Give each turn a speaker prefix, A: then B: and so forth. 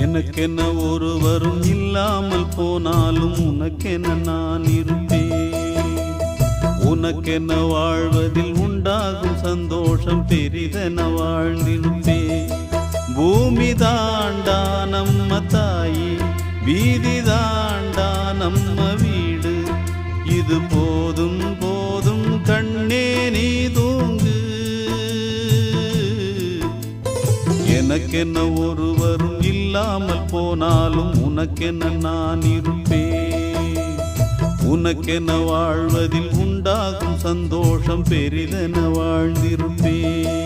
A: எனக்கென்ன ஒருவரும் இல்லாமல் போனாலும் உனக்கென நான் இருப்பேன். உனக்கென்ன வாழ்வதில் உண்டாகும் சந்தோஷம் பெரிதென வாழ்ந்திருப்பேன். பூமி தாண்டா நம்ம தாயி, வீதி தாண்டா நம்ம வீடு. இது போதும் போதும் கண்ணே நீ தூங்கு. எனக்கென்ன ஒருவரும் இல்லாமல் போனாலும் உனக்கென்ன நான் இருப்பேன். உனக்கென்ன வாழ்வதில் உண்டாகும் சந்தோஷம் பெரிதென வாழ்ந்திருப்பேன்.